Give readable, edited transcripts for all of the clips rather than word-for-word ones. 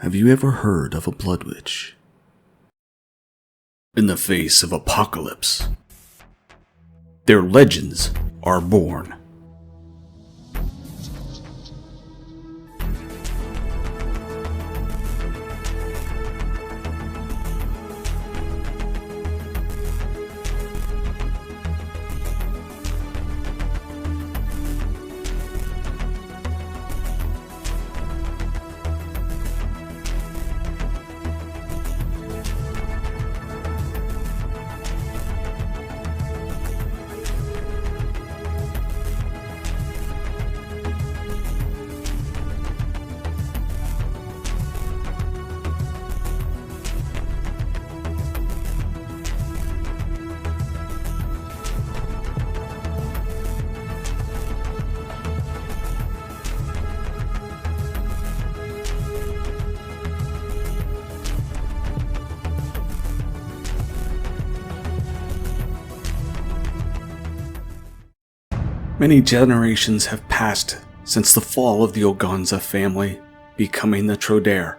Have you ever heard of a blood witch? In the face of apocalypse, their legends are born. Many generations have passed since the fall of the Oganza family, becoming the Trodaire.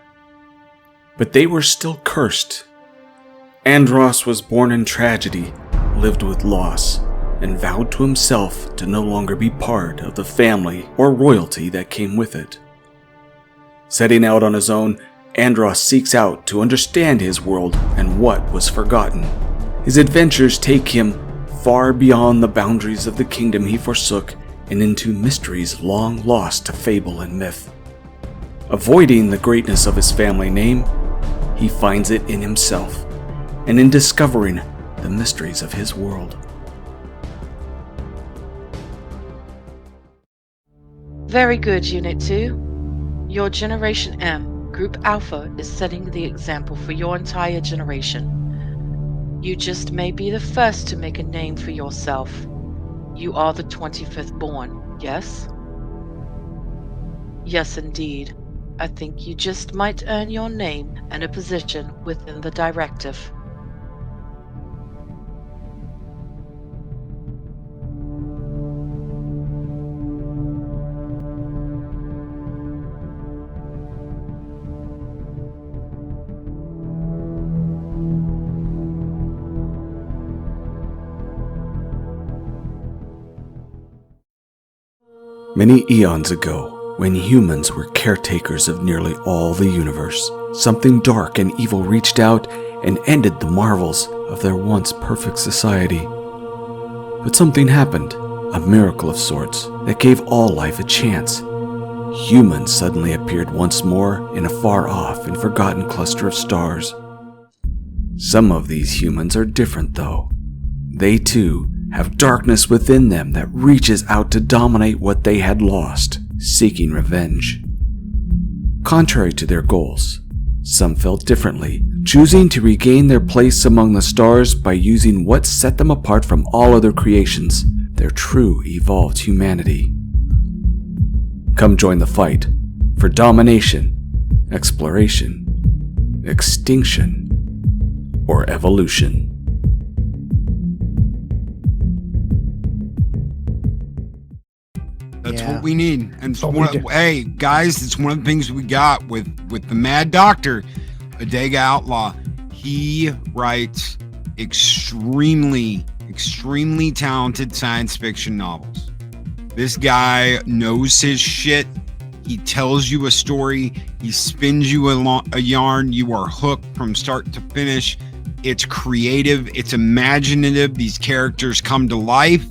But they were still cursed. Andros was born in tragedy, lived with loss, and vowed to himself to no longer be part of the family or royalty that came with it. Setting out on his own, Andros seeks out to understand his world and what was forgotten. His adventures take him far beyond the boundaries of the kingdom he forsook and into mysteries long lost to fable and myth. Avoiding the greatness of his family name, he finds it in himself and in discovering the mysteries of his world. Very good, Unit 2. Your Generation M, Group Alpha, is setting the example for your entire generation. You just may be the first to make a name for yourself. You are the 25th born, yes? Yes, indeed. I think you just might earn your name and a position within the directive. Many eons ago, when humans were caretakers of nearly all the universe, something dark and evil reached out and ended the marvels of their once perfect society. But something happened, a miracle of sorts, that gave all life a chance. Humans suddenly appeared once more in a far-off and forgotten cluster of stars. Some of these humans are different, though. They, too, have darkness within them that reaches out to dominate what they had lost, seeking revenge. Contrary to their goals, some felt differently, choosing to regain their place among the stars by using what set them apart from all other creations, their true evolved humanity. Come join the fight for domination, exploration, extinction, or evolution. That's what we need. And hey, guys, it's one of the things we got with the Mad Doctor, Adega Outlaw. He writes extremely talented science fiction novels. This guy knows his shit. He tells you a story. He spins you a yarn. You are hooked from start to finish. It's creative. It's imaginative. These characters come to life.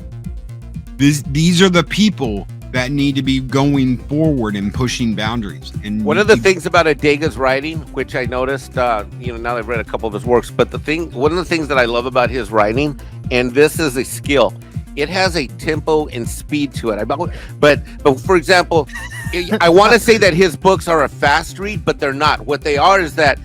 These are the people that need to be going forward and pushing boundaries. And one of the things about Adega's writing, which I noticed, now that I've read a couple of his works, but one of the things that I love about his writing, and this is a skill, it has a tempo and speed to it. But for example, I want to say that his books are a fast read, but they're not. What they are is that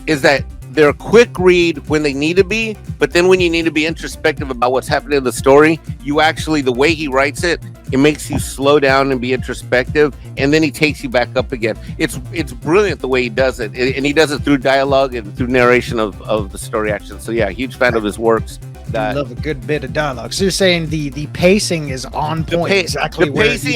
they're a quick read when they need to be, but then when you need to be introspective about what's happening in the story, you actually, the way he writes it, it makes you slow down and be introspective, and then he takes you back up again. It's brilliant the way he does it, and he does it through dialogue and through narration of the story action. So yeah, huge fan of his works. I love a good bit of dialogue. So you're saying the pacing is on point, exactly where pacing,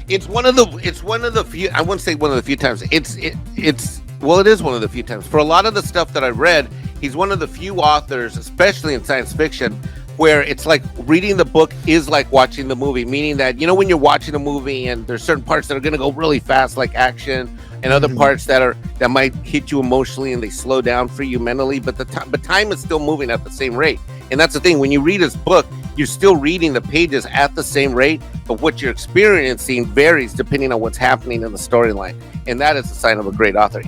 it's one of the few, I wouldn't say one of the few times, it is one of the few times. For a lot of the stuff that I read, he's one of the few authors, especially in science fiction, where it's like reading the book is like watching the movie, meaning that, when you're watching a movie and there's certain parts that are going to go really fast, like action, and other parts that might hit you emotionally and they slow down for you mentally, but time is still moving at the same rate. And that's the thing, when you read his book, you're still reading the pages at the same rate, but what you're experiencing varies depending on what's happening in the storyline. And that is a sign of a great author.